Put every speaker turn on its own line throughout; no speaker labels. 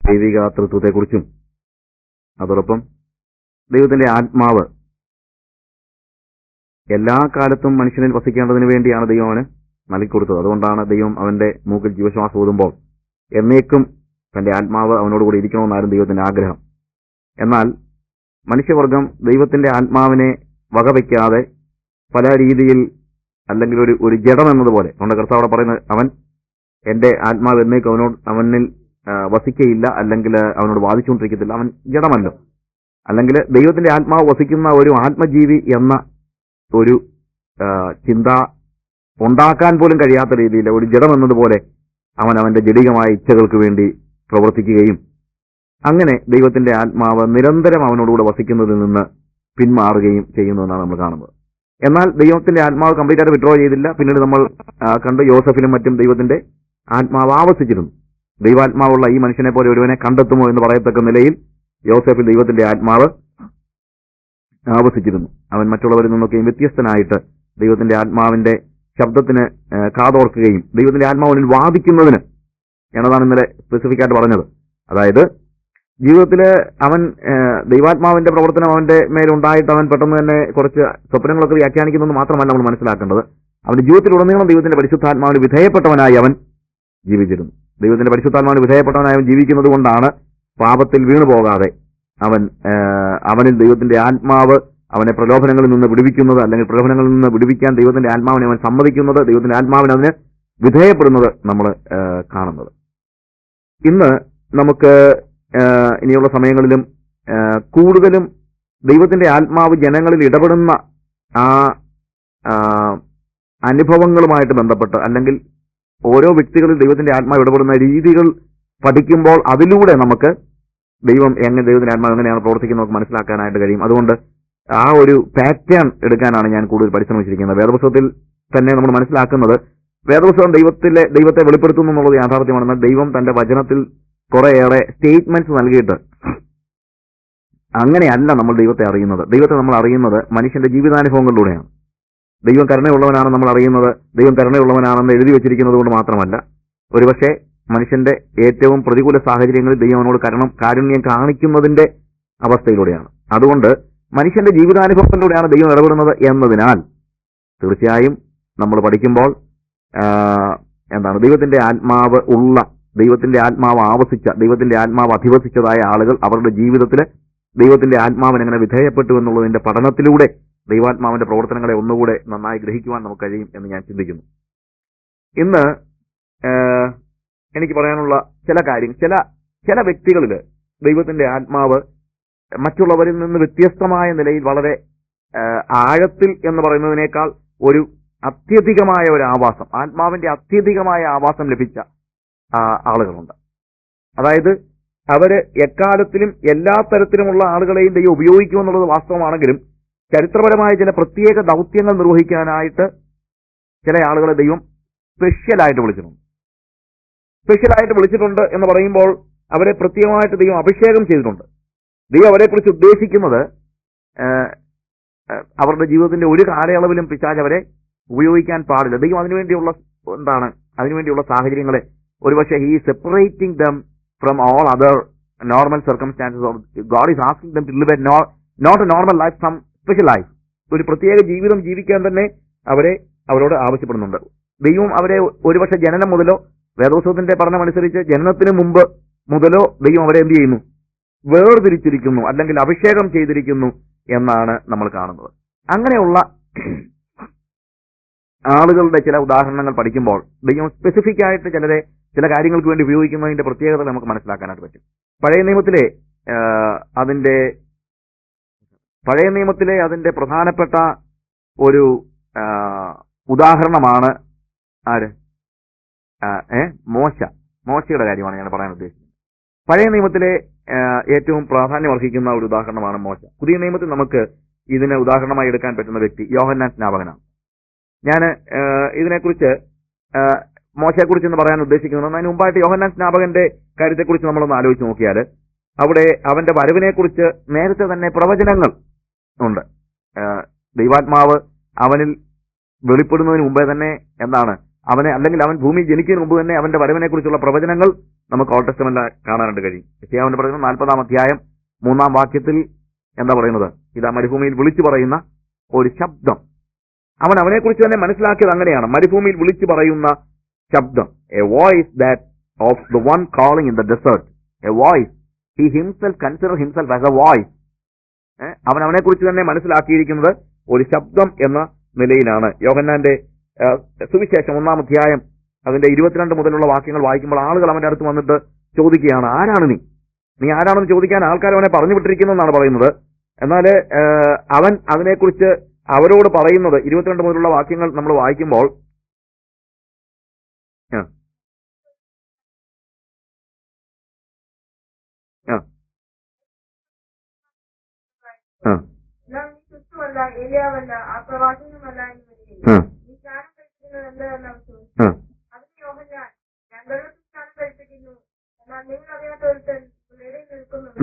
ദൈവിക തൃത്വത്തെക്കുറിച്ചും അതോടൊപ്പം ദൈവത്തിന്റെ ആത്മാവ് എല്ലാ കാലത്തും മനുഷ്യനിൽ വസിക്കേണ്ടതിന് വേണ്ടിയാണ് ദൈവം അവന് നൽകിക്കൊടുത്തത്. അതുകൊണ്ടാണ് ദൈവം അവന്റെ മൂക്കിൽ ജീവശ്വാസം ഊതുമ്പോൾ എന്നേക്കും തന്റെ ആത്മാവ് അവനോടുകൂടി ഇരിക്കണമെന്നായിരുന്നു ദൈവത്തിന്റെ ആഗ്രഹം. എന്നാൽ മനുഷ്യവർഗം ദൈവത്തിന്റെ ആത്മാവിനെ വകവയ്ക്കാതെ പല രീതിയിൽ, അല്ലെങ്കിൽ ഒരു ജഡം എന്നതുപോലെ, നമ്മുടെ കർത്താവ് പറയുന്നത്, അവൻ എന്റെ ആത്മാവ് എന്നേക്കും അവനിൽ വസിക്കയില്ല, അല്ലെങ്കിൽ അവനോട് വാദിച്ചുകൊണ്ടിരിക്കത്തില്ല, അവൻ ജഡമല്ലോ. അല്ലെങ്കിൽ ദൈവത്തിന്റെ ആത്മാവ് വസിക്കുന്ന ഒരു ആത്മജീവി എന്ന ഒരു ചിന്ത ഉണ്ടാക്കാൻ പോലും കഴിയാത്ത രീതിയിൽ ഒരു ജഡം എന്നതുപോലെ അവൻ അവന്റെ ജഡികമായ ഇച്ഛകൾക്ക് വേണ്ടി പ്രവർത്തിക്കുകയും അങ്ങനെ ദൈവത്തിന്റെ ആത്മാവ് നിരന്തരം അവനോടുകൂടെ വസിക്കുന്നതിൽ നിന്ന് പിന്മാറുകയും ചെയ്യുന്നു എന്നാണ് നമ്മൾ കാണുന്നത്. എന്നാൽ ദൈവത്തിന്റെ ആത്മാവ് കംപ്ലീറ്റ് ആയിട്ട് വിഡ്രോ ചെയ്തില്ല. പിന്നീട് നമ്മൾ കണ്ട് യോസഫിലും മറ്റും ദൈവത്തിന്റെ ആത്മാവ് ആവസിച്ചിരുന്നു. ദൈവാത്മാവുള്ള ഈ മനുഷ്യനെ പോലെ ഒരുവനെ കണ്ടെത്തുമോ എന്ന് പറയത്തക്ക നിലയിൽ യോസഫിൽ ദൈവത്തിന്റെ ആത്മാവ് ആവസിച്ചിരുന്നു. അവൻ മറ്റുള്ളവരിൽ നിന്നൊക്കെയും വ്യത്യസ്തനായിട്ട് ദൈവത്തിന്റെ ആത്മാവിന്റെ ശബ്ദത്തിന് കാതോർക്കുകയും ദൈവത്തിന്റെ ആത്മാവിനിൽ വാദിക്കുന്നതിന് എന്നതാണ് ഇന്നലെ സ്പെസിഫിക് ആയിട്ട് പറഞ്ഞത്. അതായത് ജീവിതത്തില് അവൻ ദൈവാത്മാവിന്റെ പ്രവർത്തനം അവന്റെ മേലുണ്ടായിട്ട് അവൻ പെട്ടെന്ന് തന്നെ കുറച്ച് സ്വപ്നങ്ങളൊക്കെ വ്യാഖ്യാനിക്കുന്നത് മാത്രമല്ല നമ്മൾ മനസ്സിലാക്കേണ്ടത്. അവന്റെ ജീവിതത്തിലുടനീളം ദൈവത്തിന്റെ പരിശുദ്ധാത്മാവിന് വിധേയപ്പെട്ടവനായി അവൻ ജീവിച്ചിരുന്നു. ദൈവത്തിന്റെ പരിശുദ്ധാത്മാവിന് വിധേയപ്പെട്ടവനായി അവൻ ജീവിക്കുന്നത് കൊണ്ടാണ് പാപത്തിൽ വീണുപോകാതെ അവനിൽ ദൈവത്തിന്റെ ആത്മാവ് അവനെ പ്രലോഭനങ്ങളിൽ നിന്ന് വിടുവിക്കുന്നത്, അല്ലെങ്കിൽ പ്രലോഭനങ്ങളിൽ നിന്ന് വിടുവിക്കാൻ ദൈവത്തിന്റെ ആത്മാവിനെ അവൻ സമ്മതിക്കുന്നത്, ദൈവത്തിന്റെ ആത്മാവിന് അതിന് വിധേയപ്പെടുന്നത് നമ്മൾ കാണുന്നത്. ഇന്ന് നമുക്ക് ഇനിയുള്ള സമയങ്ങളിലും കൂടുതലും ദൈവത്തിന്റെ ആത്മാവ് ജനങ്ങളിൽ ഇടപെടുന്ന ആ അനുഭവങ്ങളുമായിട്ട് ബന്ധപ്പെട്ട്, അല്ലെങ്കിൽ ഓരോ വ്യക്തികളിൽ ദൈവത്തിന്റെ ആത്മാവ് ഇടപെടുന്ന രീതികൾ പഠിക്കുമ്പോൾ അതിലൂടെ നമുക്ക് ദൈവത്തിന്റെ ആത്മാവ് എങ്ങനെയാണ് പ്രവർത്തിക്കുന്നത് നമുക്ക് മനസ്സിലാക്കാനായിട്ട് കഴിയും. അതുകൊണ്ട് ആ ഒരു പാറ്റേൺ എടുക്കാനാണ് ഞാൻ കൂടുതൽ പരിശ്രമിച്ചിരിക്കുന്നത്. വേദപുസ്തകത്തിൽ തന്നെ നമ്മൾ മനസ്സിലാക്കുന്നത്, വേദപുസ്തകം ദൈവത്തെ വെളിപ്പെടുത്തുന്നു എന്നുള്ളത് യാഥാർത്ഥ്യമാണ്. ദൈവം തന്റെ വചനത്തിൽ കുറേയേറെ സ്റ്റേറ്റ്മെന്റ്സ് നൽകിയിട്ട് അങ്ങനെയല്ല നമ്മൾ ദൈവത്തെ അറിയുന്നത്. ദൈവത്തെ നമ്മൾ അറിയുന്നത് മനുഷ്യന്റെ ജീവിതാനുഭവങ്ങളിലൂടെയാണ്. ദൈവം കരുണയുള്ളവനാണെന്ന് നമ്മൾ അറിയുന്നത് ദൈവം കരുണയുള്ളവനാണെന്ന് എഴുതി വെച്ചിരിക്കുന്നത് കൊണ്ട് മാത്രമല്ല, ഒരുപക്ഷെ മനുഷ്യന്റെ ഏറ്റവും പ്രതികൂല സാഹചര്യങ്ങളിൽ ദൈവം അവനോട് കാരുണ്യം കാണിക്കുന്നതിന്റെ അവസ്ഥയിലൂടെയാണ്. അതുകൊണ്ട് മനുഷ്യന്റെ ജീവിതാനുഭവങ്ങളിലൂടെയാണ് ദൈവം ഇടപെടുന്നത് എന്നതിനാൽ തീർച്ചയായും നമ്മൾ പഠിക്കുമ്പോൾ ദൈവത്തിന്റെ ആത്മാവ് ഉള്ള, ദൈവത്തിന്റെ ആത്മാവ് ആവസിച്ച, ദൈവത്തിന്റെ ആത്മാവ് അധിവസിച്ചതായ ആളുകൾ അവരുടെ ജീവിതത്തിൽ ദൈവത്തിന്റെ ആത്മാവിന് എങ്ങനെ വിധേയപ്പെട്ടു എന്നുള്ളതിന്റെ പഠനത്തിലൂടെ ദൈവാത്മാവിന്റെ പ്രവർത്തനങ്ങളെ ഒന്നുകൂടെ നന്നായി ഗ്രഹിക്കുവാൻ നമുക്ക് കഴിയും എന്ന് ഞാൻ ചിന്തിക്കുന്നു. ഇന്ന് എനിക്ക് പറയാനുള്ള ചില കാര്യങ്ങൾ, ചില വ്യക്തികളിൽ ദൈവത്തിന്റെ ആത്മാവ് മറ്റുള്ളവരിൽ നിന്ന് വ്യത്യസ്തമായ നിലയിൽ വളരെ ആഴത്തിൽ എന്ന് പറയുന്നതിനേക്കാൾ ഒരു അത്യധികമായ ഒരു ആവാസം, ആത്മാവിന്റെ അത്യധികമായ ആവാസം ലഭിച്ച ആളുകളുണ്ട്. അതായത് അവര് എക്കാലത്തിലും എല്ലാ തരത്തിലുമുള്ള ആളുകളെയും ദൈവം ഉപയോഗിക്കുമെന്നുള്ളത് വാസ്തവമാണെങ്കിലും ചരിത്രപരമായ ചില പ്രത്യേക ദൗത്യങ്ങൾ നിർവഹിക്കാനായിട്ട് ചില ആളുകളെ ദൈവം സ്പെഷ്യലായിട്ട് വിളിച്ചിട്ടുണ്ട് എന്ന് പറയുമ്പോൾ അവരെ പ്രത്യേകമായിട്ട് ദൈവം അഭിഷേകം ചെയ്തിട്ടുണ്ട്. ദൈവം അവരെക്കുറിച്ച് ഉദ്ദേശിക്കുന്നത് അവരുടെ ജീവിതത്തിന്റെ ഒരു കാലയളവിലും പിശാച് അവരെ ഉപയോഗിക്കാൻ പാടില്ല. ദൈവം അതിനുവേണ്ടിയുള്ള സാഹചര്യങ്ങളെ ഒരുപക്ഷെ he separating them from all other normal circumstances. God is asking them to live a not a normal life, some special life, ഒരു പ്രത്യേക ജീവിതം ജീവിക്കാൻ തന്നെ അവരോട് ആവശ്യപ്പെടുന്നുണ്ട്. ദൈവം അവരെ ഒരുപക്ഷെ ജനനം മുതലോ, വേദപുസ്തകത്തിന്റെ പഠനമനുസരിച്ച് ജനനത്തിന് മുമ്പ് മുതലോ ദൈവം അവരെ എന്ത് ചെയ്യുന്നു, വേർതിരിച്ചിരിക്കുന്നു, അല്ലെങ്കിൽ അഭിഷേകം ചെയ്തിരിക്കുന്നു എന്നാണ് നമ്മൾ കാണുന്നത്. അങ്ങനെയുള്ള ആളുകളുടെ ചില ഉദാഹരണങ്ങൾ പഠിക്കുമ്പോൾ ദൈവം സ്പെസിഫിക് ആയിട്ട് ചില കാര്യങ്ങൾക്ക് വേണ്ടി ഉപയോഗിക്കുന്നതിന്റെ പ്രത്യേകത നമുക്ക് മനസ്സിലാക്കാനായിട്ട് പറ്റും. പഴയ നിയമത്തിലെ അതിന്റെ പ്രധാനപ്പെട്ട ഒരു ഉദാഹരണമാണ് മോശയുടെ കാര്യമാണ് ഞാൻ പറയാൻ ഉദ്ദേശിക്കുന്നത്. പഴയ നിയമത്തിലെ ഏറ്റവും പ്രാധാന്യം അർഹിക്കുന്ന ഒരു ഉദാഹരണമാണ് മോശ. പുതിയ നിയമത്തിൽ നമുക്ക് ഇതിന് ഉദാഹരണമായി എടുക്കാൻ പറ്റുന്ന വ്യക്തി യോഹന്നാൻ സ്നാപകനാണ്. ഞാൻ ഇതിനെക്കുറിച്ച് മോശയെക്കുറിച്ച് എന്ന് പറയാൻ ഉദ്ദേശിക്കുന്നത്, അതിന് മുമ്പായിട്ട് യോഹന്നാൻ സ്നാപകന്റെ കാര്യത്തെക്കുറിച്ച് നമ്മളൊന്ന് ആലോചിച്ച് നോക്കിയാൽ അവിടെ അവന്റെ വരവിനെക്കുറിച്ച് നേരത്തെ തന്നെ പ്രവചനങ്ങൾ ഉണ്ട്. ദൈവാത്മാവ് അവനിൽ വെളിപ്പെടുന്നതിന് മുമ്പേ തന്നെ അവനെ, അല്ലെങ്കിൽ അവൻ ഭൂമിയിൽ ജനിക്കുന്നതിന് മുമ്പ് തന്നെ അവന്റെ വരവിനെ കുറിച്ചുള്ള പ്രവചനങ്ങൾ നമുക്ക് ഓൾഡ് ടെസ്റ്റമെന്റിൽ കാണാനായിട്ട് കഴിയും. യെശയ്യാവിന്റെ പ്രവചനം 40-ാം അധ്യായം 3-ാം വാക്യത്തിൽ എന്താ പറയുന്നത്? ഇതാ മരുഭൂമിയിൽ വിളിച്ചു പറയുന്ന ഒരു ശബ്ദം. അവൻ അവനെക്കുറിച്ച് തന്നെ മനസ്സിലാക്കിയത് അങ്ങനെയാണ്. മരുഭൂമിയിൽ വിളിച്ചു പറയുന്ന ശബ്ദം, a voice that of the one calling in the desert, a voice. He himself consider himself as a voice. അവൻ അവനെക്കുറിച്ച് തന്നെ മനസ്സിലാക്കിയിരിക്കുന്നത് ഒരു ശബ്ദം എന്ന നിലയിലാണ്. യോഹന്നാന്റെ സുവിശേഷം 1-ാം അധ്യായം അതിന്റെ 22 മുതലുള്ള വാക്യങ്ങൾ വായിക്കുമ്പോൾ ആളുകൾ അവന്റെ അടുത്ത് വന്നിട്ട് ചോദിക്കുകയാണ്, ആരാണ് നീ ആരാണെന്ന് ചോദിക്കാൻ ആൾക്കാർ അവനെ പറഞ്ഞു വിട്ടിരിക്കുന്നു എന്നാണ് പറയുന്നത്. എന്നാൽ അവൻ അതിനെക്കുറിച്ച് അവരോട് പറയുന്നത് 22 മുതലുള്ള വാക്യങ്ങൾ നമ്മൾ വായിക്കുമ്പോൾ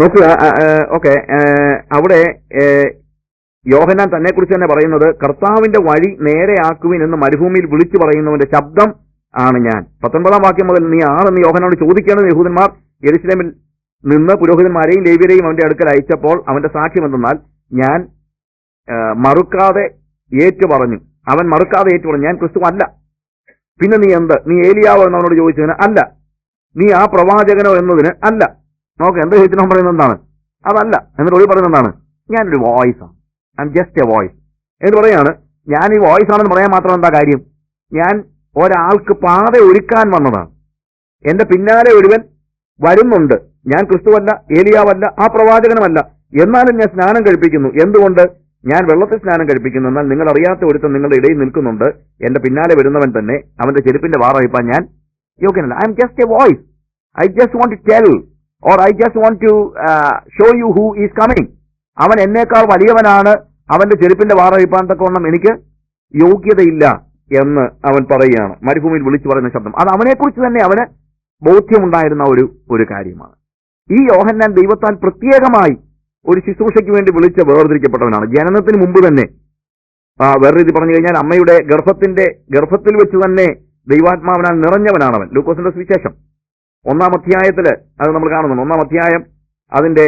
നോക്കുക. ഓക്കെ, അവിടെ യോഹന്നാൻ തന്നെ കുറിച്ച് തന്നെ പറയുന്നത് കർത്താവിന്റെ വഴി നേരെയാക്കുവിൻ എന്ന് മരുഭൂമിയിൽ വിളിച്ചു പറയുന്നവന്റെ ശബ്ദം ആണ് ഞാൻ. 19-ാം വാക്യം മുതൽ നീ ആണെന്ന് യോഹന്നാനോട് ചോദിക്കേണ്ടത് യഹൂദന്മാർ യെരൂശലേമിൽ നിന്ന് പുരോഹിതന്മാരെയും ലേവ്യരെയും അവന്റെ അടുക്കൽ അയച്ചപ്പോൾ അവന്റെ സാക്ഷ്യം എന്തെന്നാൽ ഞാൻ മറുക്കാതെ ഏറ്റു പറഞ്ഞു. അവൻ മറുക്കാതെ ഏറ്റു പറഞ്ഞു, ഞാൻ ക്രിസ്തു അല്ല. പിന്നെ നീ എന്ത്? നീ ഏലിയാവോ എന്നവനോട് ചോദിച്ചതിന് അല്ല. നീ ആ പ്രവാചകനോ എന്നതിന് അല്ല. നോക്ക്, എന്ത് ചോദിച്ചാൽ പറയുന്നത് എന്താണ്? അതല്ല. എന്നിട്ട് ഒഴി പറയുന്നത് എന്താണ്? ഞാനൊരു വോയിസ് ആണ്, I am just a voice എന്ന് പറയാണ്. ഞാൻ ഈ വോയിസ് ആണെന്ന് പറയാൻ മാത്രം എന്താ കാര്യം? ഞാൻ ഒരാൾക്ക് പാത ഒരുക്കാൻ വന്നതാണ്. എന്റെ പിന്നാലെ ഒരുവൻ വരുന്നുണ്ട്. ഞാൻ ക്രിസ്തുവല്ല, ഏലിയാവല്ല, ആ പ്രവാചകനുമല്ല. എന്നാലും ഞാൻ സ്നാനം കഴിപ്പിക്കുന്നു. എന്തുകൊണ്ട്? ഞാൻ വെള്ളത്തിൽ സ്നാനം കഴിപ്പിക്കുന്നു. എന്നാൽ നിങ്ങൾ അറിയാത്ത ഒരുത്തൻ നിങ്ങളുടെ ഇടയിൽ നിൽക്കുന്നുണ്ട്. എന്റെ പിന്നാലെ വരുന്നവൻ തന്നെ അവന്റെ ചെരുപ്പിന്റെ വാറഴിപ്പാൻ ഞാൻ യോഗ്യനല്ല. I am just a voice. I just want to tell or I just want to show you who is coming. അവൻ എന്നേക്കാൾ വലിയവനാണ്. അവന്റെ ചെരുപ്പിന്റെ വാറഴിപ്പാൻ തക്കവണ്ണം എനിക്ക് യോഗ്യതയില്ല എന്ന് അവൻ പറയുകയാണ്. മരുഭൂമിയിൽ വിളിച്ചു പറയുന്ന ശബ്ദം അത് അവനെക്കുറിച്ച് തന്നെ അവന് ബോധ്യമുണ്ടായിരുന്ന ഒരു കാര്യമാണ്. ഈ യോഹന്നാൻ ദൈവത്താൽ പ്രത്യേകമായി ഒരു ശുശ്രൂഷയ്ക്ക് വേണ്ടി വിളിച്ച് വേർതിരിക്കപ്പെട്ടവനാണ്. ജനനത്തിന് മുമ്പ് തന്നെ, വേറെ രീതി പറഞ്ഞു കഴിഞ്ഞാൽ അമ്മയുടെ ഗർഭത്തിൽ വെച്ച് തന്നെ ദൈവാത്മാവിനാൽ നിറഞ്ഞവനാണവൻ. ലൂക്കോസിന്റെ സുവിശേഷം 1-ാം അധ്യായത്തില് അത് നമ്മൾ കാണുന്നുണ്ട്. 1-ാം അധ്യായം അതിന്റെ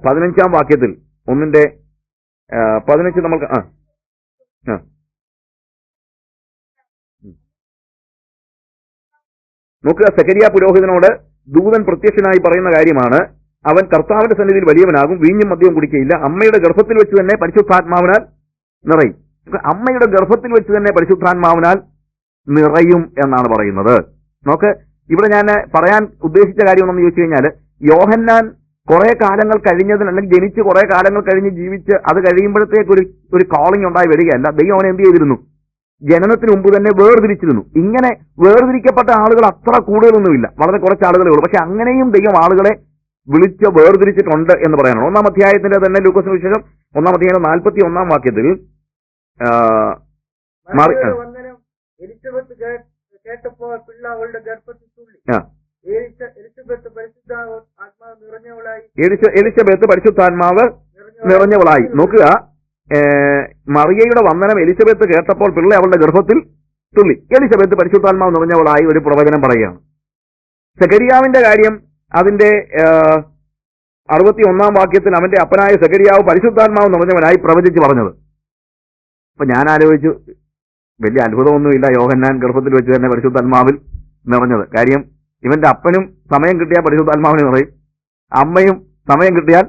15-ാം വാക്യത്തിൽ 1:15 നമ്മൾക്ക് നോക്കുക. സെഖര്യ പുരോഹിതനോട് ദൂതൻ പ്രത്യക്ഷനായി പറയുന്ന കാര്യമാണ്, അവൻ കർത്താവിന്റെ സന്നിധിയിൽ വലിയവനാകും, വീഞ്ഞും മദ്യവും കുടിക്കയില്ല, അമ്മയുടെ ഗർഭത്തിൽ വെച്ച് തന്നെ പരിശുദ്ധാത്മാവിനാൽ നിറയും. അമ്മയുടെ ഗർഭത്തിൽ വെച്ച് തന്നെ പരിശുദ്ധാത്മാവിനാൽ നിറയും എന്നാണ് പറയുന്നത്. നോക്ക്, ഇവിടെ ഞാൻ പറയാൻ ഉദ്ദേശിച്ച കാര്യം ഒന്നെന്ന് ചോദിച്ചു കഴിഞ്ഞാൽ, യോഹന്നാൻ കുറെ കാലങ്ങൾ കഴിഞ്ഞതിന്, അല്ലെങ്കിൽ ജനിച്ച് കുറെ കാലങ്ങൾ കഴിഞ്ഞ് ജീവിച്ച് അത് കഴിയുമ്പോഴത്തേക്ക് ഒരു കോളിംഗ് ഉണ്ടായി വരികയല്ല. ദൈവം അവനെ എന്ത് ചെയ്തിരുന്നു? ജനനത്തിന് മുമ്പ് തന്നെ വേർതിരിച്ചിരുന്നു. ഇങ്ങനെ വേർതിരിക്കപ്പെട്ട ആളുകൾ അത്ര കൂടുതലൊന്നുമില്ല, വളരെ കുറച്ച് ആളുകളേ ഉള്ളൂ. പക്ഷെ അങ്ങനെയും ദൈവം ആളുകളെ വിളിച്ച് വേർതിരിച്ചിട്ടുണ്ട് എന്ന് പറയാനാണ്. 1-ാം അധ്യായത്തിന്റെ തന്നെ ലൂക്കോസിന് വിശേഷം 1-ാം അധ്യായം 41-ാം വാക്യത്തിൽ എലിസബത്ത് പരിശുദ്ധാത്മാവ് നിറഞ്ഞവളായി. നോക്കുക, മറിയയുടെ വന്ദനം എലിസബത്ത് കേട്ടപ്പോൾ പിള്ള അവളുടെ ഗർഭത്തിൽ തുള്ളി. എലിസബത്ത് പരിശുദ്ധാത്മാവ് നിറഞ്ഞവളായി ഒരു പ്രവചനം പറയുകയാണ്. സെഖര്യാവിന്റെ കാര്യം അതിന്റെ 61-ാം വാക്യത്തിൽ അവന്റെ അപ്പനായ സെഖര്യാവ് പരിശുദ്ധാത്മാവ് നിറഞ്ഞവനായി പ്രവചിച്ച് പറഞ്ഞത്. അപ്പൊ ഞാൻ ആലോചിച്ചു, വലിയ അത്ഭുതമൊന്നുമില്ല യോഹന്നാൻ ഗർഭത്തിൽ വെച്ച് തന്നെ പരിശുദ്ധാത്മാവിൽ നിറഞ്ഞത്. കാര്യം ഇവന്റെ അപ്പനും സമയം കിട്ടിയാൽ പരിശുദ്ധാത്മാവിനെ നിറയും, അമ്മയും സമയം കിട്ടിയാൽ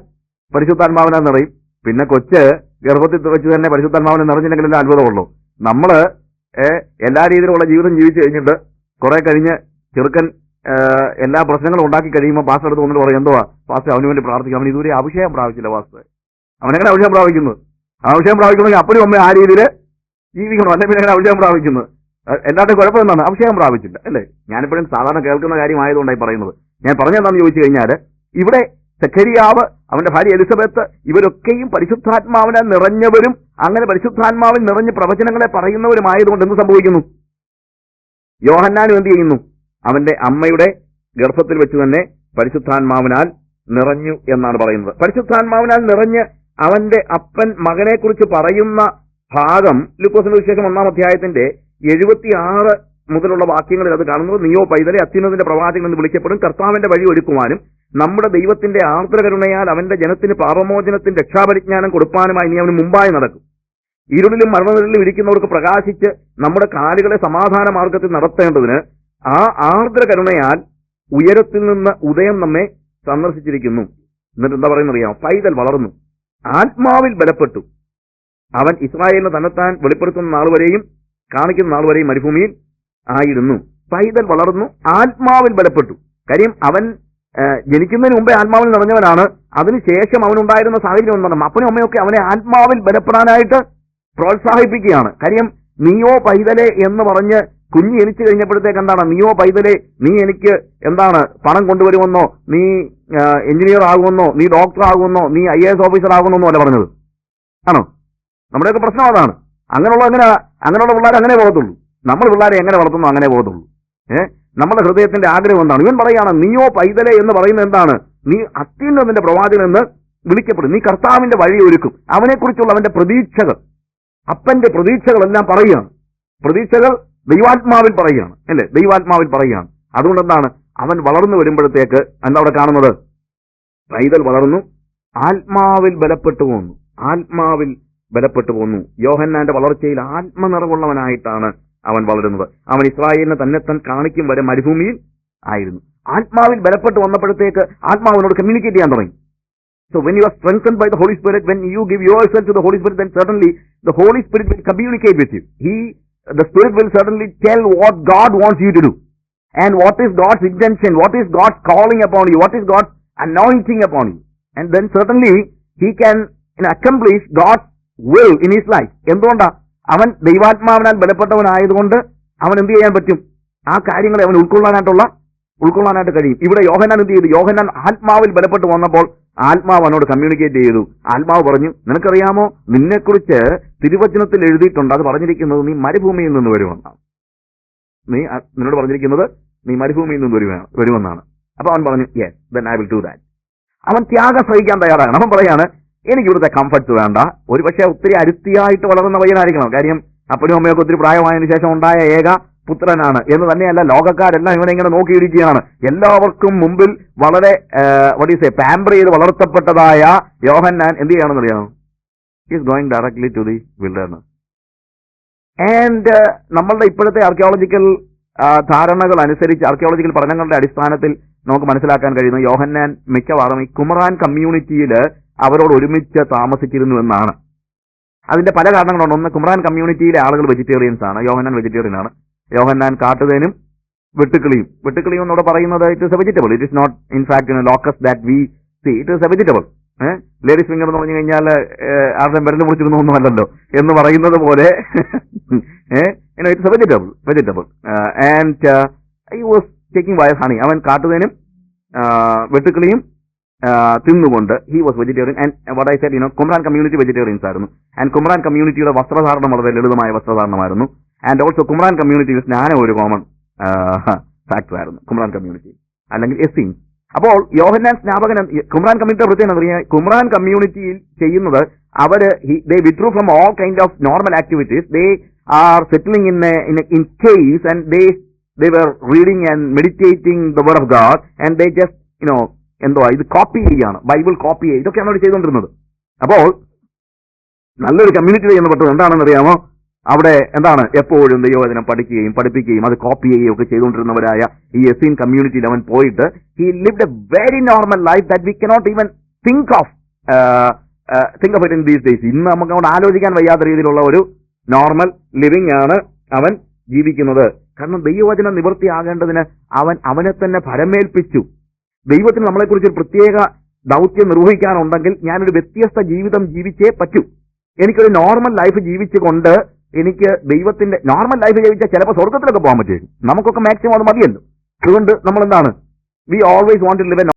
പരിശുദ്ധാത്മാവിനെ നിറയും. പിന്നെ കൊച്ച് ഗർഭത്തിൽ വെച്ച് തന്നെ പരിശുദ്ധാത്മാവിനെ നിറഞ്ഞില്ലെങ്കിലല്ലേ അത്ഭുതമുള്ളൂ. നമ്മള് എല്ലാ രീതിയിലുള്ള ജീവിതം ജീവിച്ചു കഴിഞ്ഞിട്ട് കുറെ കഴിഞ്ഞ് ചെറുക്കൻ എല്ലാ പ്രശ്നങ്ങളും ഉണ്ടാക്കി കഴിയുമ്പോൾ പാസ്റ്റർ എടുത്ത് വന്നിട്ട് പറയും, എന്തുവാ പാസ്റ്റർ അവന് വേണ്ടി പ്രാർത്ഥിക്കും, അവൻ ഇതുവരെ അഭിഷേകം പ്രാപിച്ചില്ല പാസ്റ്റർ. അവനെങ്ങനെ അഭിഷേകം പ്രാപിക്കുന്നത്? അഭിഷേകം പ്രാപിക്കണമെങ്കിൽ അപ്പനും അമ്മയും ആ രീതിയിൽ ജീവിക്കണം, അല്ലെ പിന്നെ എങ്ങനെ അഭിഷേകം പ്രാപിക്കുന്നത്? എല്ലാവരുടെയും കുഴപ്പം എന്താണ്? അഭിഷേകം പ്രാപിച്ചില്ല അല്ലേ? ഞാനിപ്പോഴും സാധാരണ കേൾക്കുന്ന കാര്യമായതുകൊണ്ടായി പറയുന്നത്. ഞാൻ പറഞ്ഞെന്താണെന്ന് ചോദിച്ചു കഴിഞ്ഞാൽ, ഇവിടെ സെഖര്യാവ്, അവന്റെ ഭാര്യ എലിസബത്ത്, ഇവരൊക്കെയും പരിശുദ്ധാത്മാവിനാൽ നിറഞ്ഞവരും അങ്ങനെ പരിശുദ്ധാത്മാവിൽ നിറഞ്ഞ് പ്രവചനങ്ങളെ പറയുന്നവരുമായതുകൊണ്ട് എന്ത് സംഭവിക്കുന്നു? യോഹന്നാനും എന്ത് ചെയ്യുന്നു? അവന്റെ അമ്മയുടെ ഗർഭത്തിൽ വെച്ച് തന്നെ പരിശുദ്ധാത്മാവിനാൽ നിറഞ്ഞു എന്നാണ് പറയുന്നത്. പരിശുദ്ധാത്മാവിനാൽ നിറഞ്ഞ് അവന്റെ അപ്പൻ മകനെ കുറിച്ച് പറയുന്ന ഭാഗം ലൂക്കോസിന്റെ വിശേഷം 1-ാം അധ്യായത്തിന്റെ 76 മുതലുള്ള വാക്യങ്ങളിൽ അത് കാണുന്നത്, നീയോ പൈതലെ അത്യുന്നതിന്റെ പ്രവാചകൻ എന്ന് വിളിക്കപ്പെടും, കർത്താവിന്റെ വഴി ഒരുക്കുവാനും നമ്മുടെ ദൈവത്തിന്റെ ആർദ്രകരുണയാൽ അവന്റെ ജനത്തിന് പാപമോചനത്തിന്റെ രക്ഷാപരിജ്ഞാനം കൊടുപ്പാനുമായി നീ അവന് മുമ്പായി നടക്കും. ഇരുളിലും മരണനിരളിലും ഇരിക്കുന്നവർക്ക് പ്രകാശിച്ച് നമ്മുടെ കാലുകളെ സമാധാന മാർഗത്തിൽ നടത്തേണ്ടതിന് ആ ആർദ്രകരുണയാൽ ഉയരത്തിൽ നിന്ന് ഉദയം നമ്മെ സന്ദർശിച്ചിരിക്കുന്നു. എന്നിട്ട് എന്താ പറയുന്നറിയാം? പൈതൽ വളർന്നു, ആത്മാവിൽ ബലപ്പെട്ടു. അവൻ ഇസ്രായേലിനെ തന്നെത്താൻ വെളിപ്പെടുത്തുന്ന നാൾ വരെയും കാണിക്കുന്ന നാൾ വരെയും മരുഭൂമിയിൽ ആയിരുന്നു. പൈതൽ വളർന്നു, ആത്മാവിൽ ബലപ്പെട്ടു. കാര്യം അവൻ ജനിക്കുന്നതിന് മുമ്പേ ആത്മാവിൽ നിറഞ്ഞവനാണ്. അതിനുശേഷം അവനുണ്ടായിരുന്ന സാഹചര്യം ഒന്നാണ്, അപ്പനും അമ്മയൊക്കെ അവനെ ആത്മാവിൽ ബലപ്പെടാനായിട്ട് പ്രോത്സാഹിപ്പിക്കുകയാണ്. കാര്യം നീയോ പൈതലെ എന്ന് പറഞ്ഞ് കുഞ്ഞ് ജനിച്ചു കഴിഞ്ഞപ്പോഴത്തേക്ക് എന്താണ്, നീയോ പൈതലെ, നീ എനിക്ക് എന്താണ് പണം കൊണ്ടുവരുമെന്നോ, നീ എഞ്ചിനീയർ ആകുമെന്നോ, നീ ഡോക്ടർ ആകുമെന്നോ, നീ IAS ഓഫീസർ ആകുമെന്നോ അല്ല പറഞ്ഞത്. ആണോ? നമ്മുടെയൊക്കെ പ്രശ്നം അതാണ്. അങ്ങനെയുള്ള പിള്ളേർ അങ്ങനെ പോകത്തുള്ളൂ. നമ്മൾ പിള്ളേരെ എങ്ങനെ വളർത്തുന്നു അങ്ങനെ പോകത്തുള്ളൂ. നമ്മുടെ ഹൃദയത്തിന്റെ ആഗ്രഹം എന്താണ്? ഇവൻ പറയാണ് നീയോ പൈതലെ എന്ന് പറയുന്നത് എന്താണ്? നീ അത്യുന്നതന്റെ പ്രവാചകൻ എന്ന് വിളിക്കപ്പെടും, നീ കർത്താവിന്റെ വഴി ഒരുക്കും. അവനെക്കുറിച്ചുള്ള അവന്റെ പ്രതീക്ഷകൾ, അപ്പന്റെ പ്രതീക്ഷകളെല്ലാം പറയുകയാണ്. പ്രതീക്ഷകൾ ദൈവാത്മാവിൽ പറയുകയാണ്, അല്ലേ? ദൈവാത്മാവിൽ പറയുകയാണ്. അതുകൊണ്ട് എന്താണ്, അവൻ വളർന്നു വരുമ്പോഴത്തേക്ക് എന്താ അവിടെ കാണുന്നത്? പൈതൽ വളർന്നു, ആത്മാവിൽ ബലപ്പെട്ടു പോന്നു. ആത്മാവിൽ ബലപ്പെട്ടു പോന്നു. യോഹന്നാന്റെ വളർച്ചയിൽ ആത്മനിറവുള്ളവനായിട്ടാണ് അവൻ വളരുന്നത്. അവൻ ഇസ്രായേലിനെ തന്നെത്താൻ കാണിക്കും വരെ മരുഭൂമിയിൽ ആയിരുന്നു. ആത്മാവിൽ ബലപ്പെട്ട് വന്നപ്പോഴത്തേക്ക് ആത്മാവിനോട് കമ്മ്യൂണിക്കേറ്റ് ചെയ്യാൻ തുടങ്ങി. So when you are strengthened by the Holy Spirit, when you give yourself to the Holy Spirit, then certainly the Holy Spirit will communicate with you. The Spirit will certainly tell what God wants you to do, and what is God's intention, what is God's calling upon you, what is God's anointing upon you, and then certainly He can accomplish God's will in his life. എന്തുകൊണ്ടാ? അവൻ ദൈവാത്മാവിനാൽ ബലപ്പെട്ടവനായതുകൊണ്ട് അവൻ എന്ത് ചെയ്യാൻ പറ്റും? ആ കാര്യങ്ങളെ അവൻ ഉൾക്കൊള്ളാനായിട്ട് കഴിയും. ഇവിടെ യോഹന്നാൻ എന്ത് ചെയ്തു? യോഹന്നാൻ ആത്മാവിൽ ബലപ്പെട്ട് വന്നപ്പോൾ ആത്മാവ് അവനോട് കമ്മ്യൂണിക്കേറ്റ് ചെയ്തു. ആത്മാവ് പറഞ്ഞു, നിനക്കറിയാമോ, നിന്നെക്കുറിച്ച് തിരുവചനത്തിൽ എഴുതിയിട്ടുണ്ട്, അത് പറഞ്ഞിരിക്കുന്നത് നീ മരുഭൂമിയിൽ നിന്ന് വരുമെന്നാണ്. നിന്നോട് പറഞ്ഞിരിക്കുന്നത് നീ മരുഭൂമിയിൽ നിന്ന് വരുമെന്നാണ്. അപ്പൊ അവൻ പറഞ്ഞു, yes, then I will do that. അവൻ ത്യാഗം സഹിക്കാൻ തയ്യാറാണ്. അവൻ പറയാണ്, എനിക്ക് ഇവിടുത്തെ കംഫർട്ട്സ് വേണ്ട. ഒരു പക്ഷേ ഒത്തിരി അരുത്തിയായിട്ട് വളർന്ന പയ്യനായിരിക്കണം. കാര്യം അപ്പനും അമ്മയൊക്കെ ഒത്തിരി പ്രായമായതിനു ശേഷം ഉണ്ടായ ഏക പുത്രനാണ് എന്ന് തന്നെയല്ല, ലോകക്കാരെല്ലാം ഇവനെ ഇങ്ങനെ നോക്കിയിരിക്കുകയാണ്. എല്ലാവർക്കും മുമ്പിൽ വളരെ പാമ്പർ ചെയ്ത് വളർത്തപ്പെട്ടതായ യോഹന്നാൻ എന്ത് ചെയ്യണമെന്ന് അറിയാമോ? Is going directly to the wilderness. And നമ്മളുടെ ഇപ്പോഴത്തെ ആർക്കിയോളജിക്കൽ ധാരണകൾ അനുസരിച്ച്, ആർക്കിയോളജിക്കൽ പഠനങ്ങളുടെ അടിസ്ഥാനത്തിൽ നമുക്ക് മനസ്സിലാക്കാൻ കഴിയുന്നു, യോഹന്നാൻ മിക്കവാറും ഈ കുമറാൻ കമ്മ്യൂണിറ്റിയിൽ അവരോട് ഒരുമിച്ച് താമസിച്ചിരുന്നു എന്നാണ്. അതിന്റെ പല കാരണങ്ങളുണ്ട്. ഒന്ന്, കുമറാൻ കമ്മ്യൂണിറ്റിയിലെ ആളുകൾ വെജിറ്റേറിയൻസ് ആണ്. യോഹന്നാൻ വെജിറ്റേറിയൻ ആണ്. യോഹന്നാൻ കാട്ടുതേനും വെട്ടുക്കിളിയും എന്നോട് പറയുന്നത് it is a vegetable. It is not in fact locus that we see. It is a vegetable. Ladies finger എന്ന് പറഞ്ഞു കഴിഞ്ഞാൽ ആരുടെയും വിരൽ മുറിച്ചിരുന്ന ഒന്നുമല്ലല്ലോ എന്ന് പറയുന്നത് പോലെ it's a vegetable. And he was taking വയസ് ഹണി. അവൻ കാട്ടുതേനും വെട്ടുക്കിളിയും തിന്നുകൊണ്ട് he was vegetarian. And what I said, Qumran community vegetarians ആയിരുന്നു. ആൻഡ് കുമറാൻ കമ്മ്യൂണിറ്റിയുടെ വസ്ത്രധാരണം വളരെ ലളിതമായ വസ്ത്രധാരണമായിരുന്നു. ആൻഡ് ഓൾസോ കുമറാൻ കമ്മ്യൂണിറ്റിയിൽ സ്നാനം ഒരു കോമൺ ഫാക്ടർ ആയിരുന്നു കുമറാൻ കമ്മ്യൂണിറ്റി, അല്ലെങ്കിൽ എസ്സിങ്. അപ്പോൾ യോഹന്നാൻ സ്നാപകൻ കുമറാൻ കമ്മ്യൂണിറ്റിയുടെ പ്രത്യേകത എന്താ പറയുക? കുമറാൻ കമ്മ്യൂണിറ്റിയിൽ ചെയ്യുന്നത് അവര് they withdrew from all kind of normal activities. They are settling in caves and they were reading and meditating the word of God, and they just എന്തുവാ ഇത് കോപ്പി ചെയ്യാണ്, ബൈബിൾ കോപ്പി ചെയ്യുക, ഇതൊക്കെയാണ് അവർ ചെയ്തുകൊണ്ടിരുന്നത്. അപ്പോൾ നല്ലൊരു കമ്മ്യൂണിറ്റി ചെയ്യുന്നപ്പെട്ടത് എന്താണെന്ന് അറിയാമോ? അവിടെ എന്താണ്, എപ്പോഴും ദൈവവചനം പഠിക്കുകയും പഠിപ്പിക്കുകയും അത് കോപ്പി ചെയ്യുകയും ഒക്കെ ചെയ്തുകൊണ്ടിരുന്നവരായ ഈ എസീൻ കമ്മ്യൂണിറ്റിയിൽ അവൻ പോയിട്ട് he lived a very normal life that we cannot even think of it in these days. ഇന്ന് നമുക്ക് അവിടെ ആലോചിക്കാൻ വയ്യാത്ത രീതിയിലുള്ള ഒരു നോർമൽ ലിവിംഗ് ആണ് അവൻ ജീവിക്കുന്നത്. കാരണം ദൈവവചനം നിവൃത്തിയാകേണ്ടതിന് അവനെ തന്നെ ഭരമേൽപ്പിച്ചു. ദൈവത്തിന് നമ്മളെക്കുറിച്ച് ഒരു പ്രത്യേക ദൗത്യം നിർവഹിക്കാനുണ്ടെങ്കിൽ ഞാനൊരു വ്യത്യസ്ത ജീവിതം ജീവിച്ചേ പറ്റൂ. എനിക്കൊരു നോർമൽ ലൈഫ് ജീവിച്ചുകൊണ്ട് എനിക്ക് ദൈവത്തിന്റെ നോർമൽ ലൈഫ് ജീവിച്ചാൽ ചിലപ്പോൾ സ്വർഗത്തിലൊക്കെ പോകാൻ പറ്റും. നമുക്കൊക്കെ മാക്സിമം അത് മതിയല്ലോ. അതുകൊണ്ട് നമ്മൾ എന്താണ്, we always want to live A